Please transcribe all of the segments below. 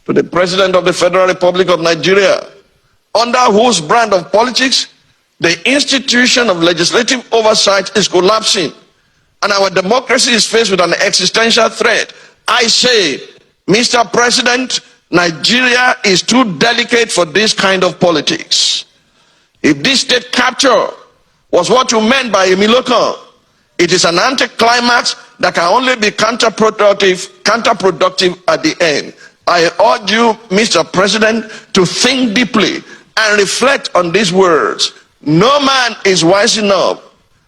to the President of the Federal Republic of Nigeria, under whose brand of politics the institution of legislative oversight is collapsing and our democracy is faced with an existential threat. I say, Mr. President, Nigeria is too delicate for this kind of politics. If this state capture was what you meant by Emiloko, it is an anticlimax that can only be counterproductive at the end. I urge you, Mr. President, to think deeply and reflect on these words. No man is wise enough,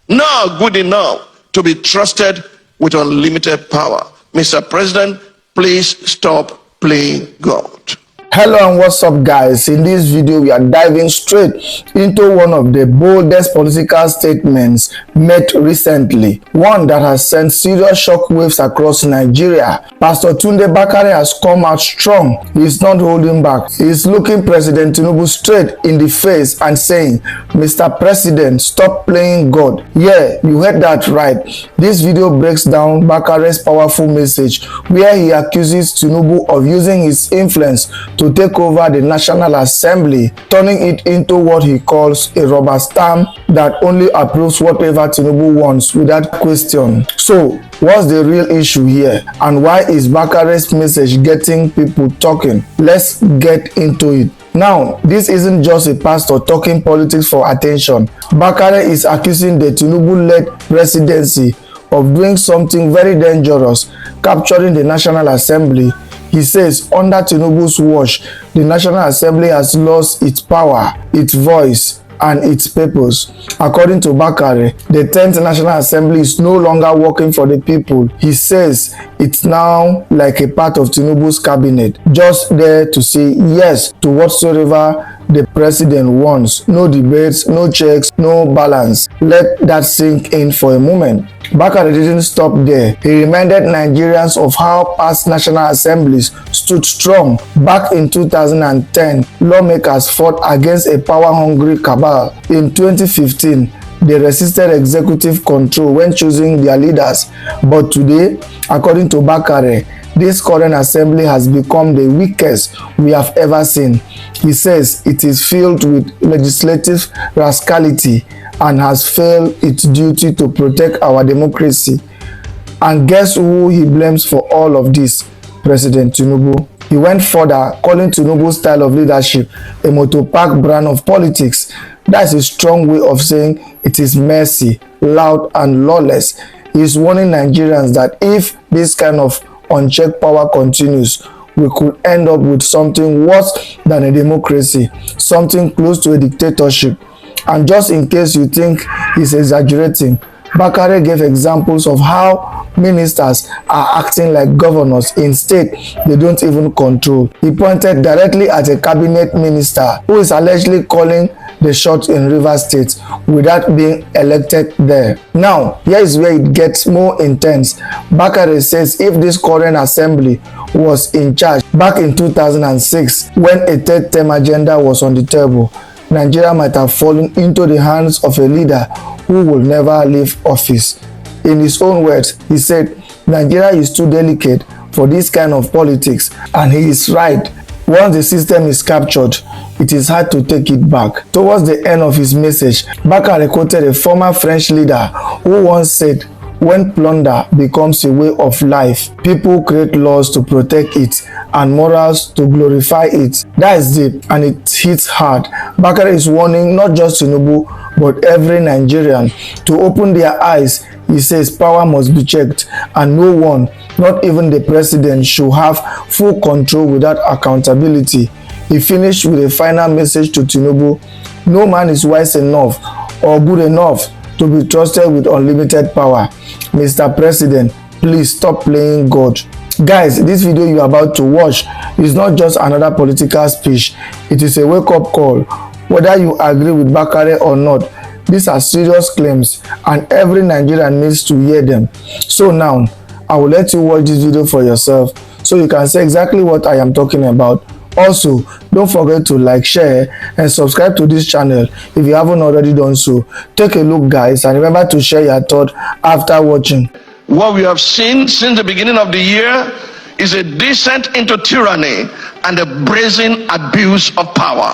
nor good enough to be trusted with unlimited power. Mr. President, please stop playing God. Hello and what's up, guys? In this video we are diving straight into one of the boldest political statements made recently, one that has sent serious shockwaves across Nigeria. Pastor Bakare has come out strong. He is not holding back. He is looking President Tinubu straight in the face and saying, Mr. President, stop playing God. Yeah, you heard that right. This video breaks down Bakare's powerful message where he accuses Tinubu of using his influence to take over the National Assembly, turning it into what he calls a rubber stamp that only approves whatever Tinubu wants without question. So, what's the real issue here, and why is Bakare's message getting people talking? Let's get into it. Now, this isn't just a pastor talking politics for attention. Bakare is accusing the Tinubu-led presidency of doing something very dangerous, capturing the National Assembly. He says under Tinubu's watch, the National Assembly has lost its power, its voice, and its purpose. According to Bakare, the 10th National Assembly is no longer working for the people. He says it's now like a part of Tinubu's cabinet, just there to say yes to whatsoever the president wants. No debates, no checks, no balance. Let that sink in for a moment. Bakare didn't stop there. He reminded Nigerians of how past national assemblies stood strong. Back in 2010, lawmakers fought against a power-hungry cabal. In 2015, they resisted executive control when choosing their leaders. But today, according to Bakare, this current assembly has become the weakest we have ever seen. He says it is filled with legislative rascality and has failed its duty to protect our democracy. And guess who he blames for all of this? President Tinubu. He went further, calling Tinubu's style of leadership a motor-park brand of politics. That's a strong way of saying it is messy, loud, and lawless. He is warning Nigerians that if this kind of unchecked power continues, we could end up with something worse than a democracy, something close to a dictatorship. And just in case you think he's exaggerating, Bakare gave examples of how ministers are acting like governors in states they don't even control. He pointed directly at a cabinet minister who is allegedly calling the shots in Rivers State without being elected there. Now, here is where it gets more intense. Bakare says if this current assembly was in charge back in 2006, when a third term agenda was on the table, Nigeria might have fallen into the hands of a leader who will never leave office. In his own words, he said, Nigeria is too delicate for this kind of politics, and he is right. Once the system is captured, it is hard to take it back. Towards the end of his message, Bakare quoted a former French leader who once said, when plunder becomes a way of life, people create laws to protect it and morals to glorify it. That is deep and it hits hard. Bakare is warning not just Tinubu but every Nigerian to open their eyes. He says power must be checked and no one, not even the president, should have full control without accountability. He finished with a final message to Tinubu. No man is wise enough or good enough to be trusted with unlimited power. Mr. President, please stop playing God. Guys, this video you are about to watch is not just another political speech. It is a wake-up call. Whether you agree with Bakare or not, these are serious claims and every Nigerian needs to hear them. So now, I will let you watch this video for yourself so you can see exactly what I am talking about. Also, don't forget to like, share, and subscribe to this channel if you haven't already done so. Take a look, guys, and remember to share your thought after watching. What we have seen since the beginning of the year is a descent into tyranny and the brazen abuse of power.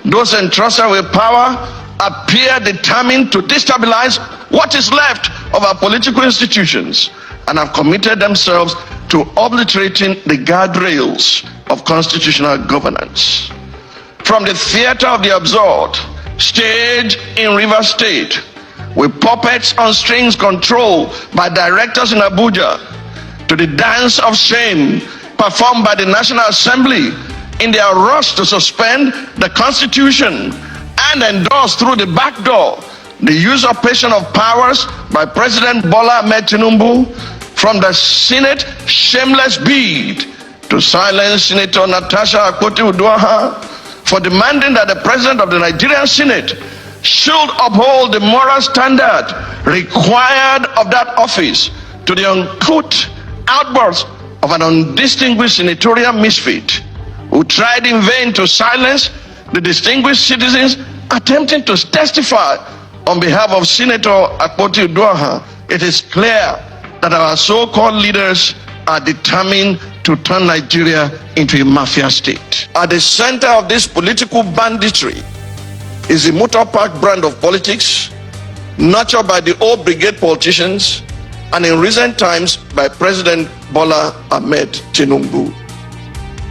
Those entrusted with power appear determined to destabilize what is left of our political institutions and have committed themselves to obliterating the guardrails of constitutional governance. From the theater of the absurd, staged in Rivers State, with puppets on strings controlled by directors in Abuja, to the dance of shame performed by the National Assembly in their rush to suspend the Constitution and endorse through the back door the usurpation of powers by President Bola Ahmed Tinubu, from the Senate shameless bid to silence Senator Natasha Akpoti-Uduaghan for demanding that the President of the Nigerian Senate should uphold the moral standard required of that office, to the uncouth outbursts of an undistinguished senatorial misfit who tried in vain to silence the distinguished citizens attempting to testify on behalf of Senator Akpoti-Uduaghan. It is clear that our so-called leaders are determined to turn Nigeria into a mafia state. At the center of this political banditry is the motor park brand of politics, nurtured by the old brigade politicians and in recent times by President Bola Ahmed Tinubu.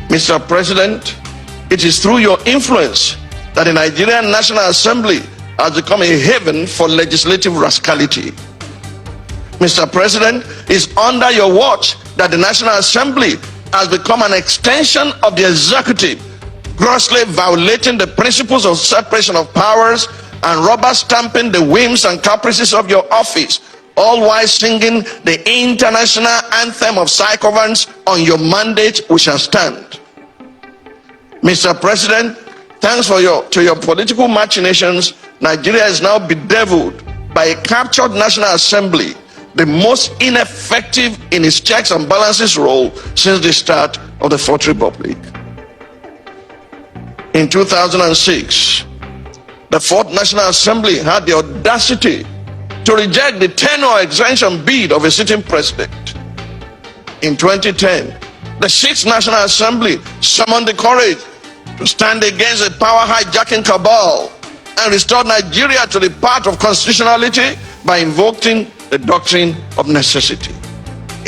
Mr. President, it is through your influence that the Nigerian National Assembly has become a haven for legislative rascality. Mr. President, it's under your watch that the National Assembly has become an extension of the executive, grossly violating the principles of separation of powers and rubber stamping the whims and caprices of your office, all while singing the international anthem of psychoviolence on your mandate we shall stand. Mr. President, thanks to your political machinations, Nigeria is now bedeviled by a captured National Assembly, the most ineffective in its checks and balances role since the start of the Fourth Republic. In 2006, the Fourth National Assembly had the audacity to reject the tenure extension bid of a sitting president. In 2010, the Sixth National Assembly summoned the courage to stand against the power hijacking cabal and restore Nigeria to the path of constitutionality by invoking the doctrine of necessity.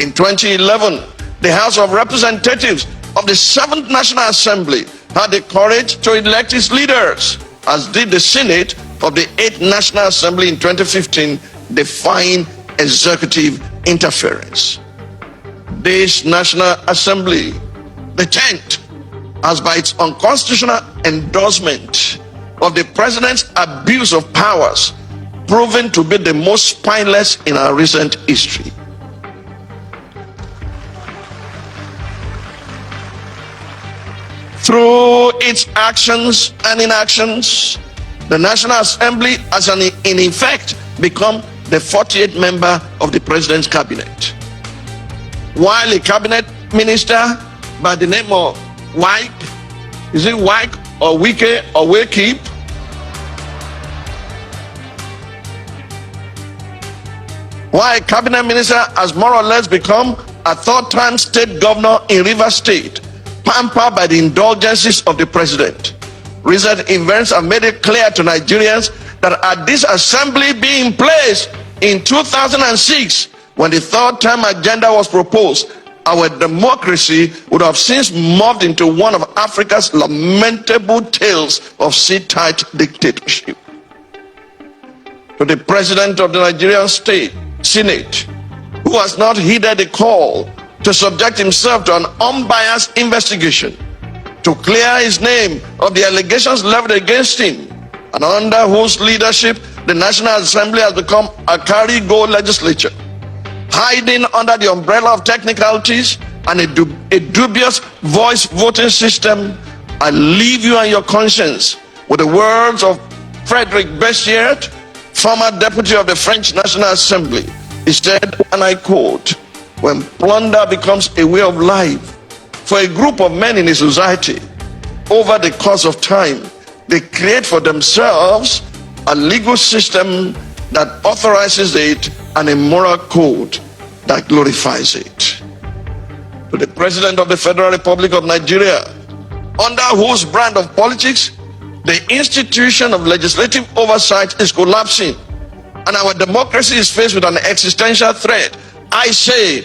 In 2011, the House of Representatives of the Seventh National Assembly had the courage to elect its leaders, as did the Senate of the Eighth National Assembly in 2015, defying executive interference. This National Assembly, the 10th, has by its unconstitutional endorsement of the President's abuse of powers proven to be the most spineless in our recent history. Through its actions and inactions, the National Assembly has in effect become the 48th member of the President's cabinet. While a cabinet minister by the name of Wike, is it Wike or Wike or Wakeep, why a cabinet minister has more or less become a third-time state governor in Rivers State, pampered by the indulgences of the president. Recent events have made it clear to Nigerians that had this assembly been in place in 2006, when the third-term agenda was proposed, our democracy would have since morphed into one of Africa's lamentable tales of sit-tight dictatorship. To the president of the Nigerian Senate, who has not heeded the call to subject himself to an unbiased investigation, to clear his name of the allegations leveled against him, and under whose leadership the National Assembly has become a carry-go legislature, hiding under the umbrella of technicalities and a dubious voice voting system. I leave you and your conscience with the words of Frederic Bessiert, former deputy of the French National Assembly. He said, and I quote, "When plunder becomes a way of life for a group of men in a society, over the course of time, they create for themselves a legal system that authorizes it and a moral code that glorifies it." To the President of the Federal Republic of Nigeria, under whose brand of politics the institution of legislative oversight is collapsing and our democracy is faced with an existential threat. I say,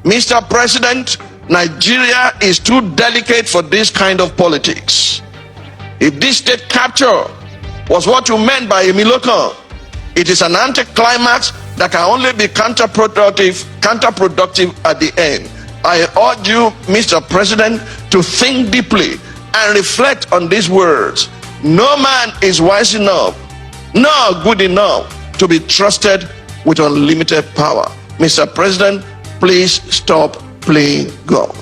Mr. President, Nigeria is too delicate for this kind of politics. If this state capture was what you meant by Emilokan, it is an anticlimax that can only be counterproductive at the end. I urge you, Mr. President, to think deeply and reflect on these words. No man is wise enough, nor good enough to be trusted with unlimited power. Mr. President, please stop playing God.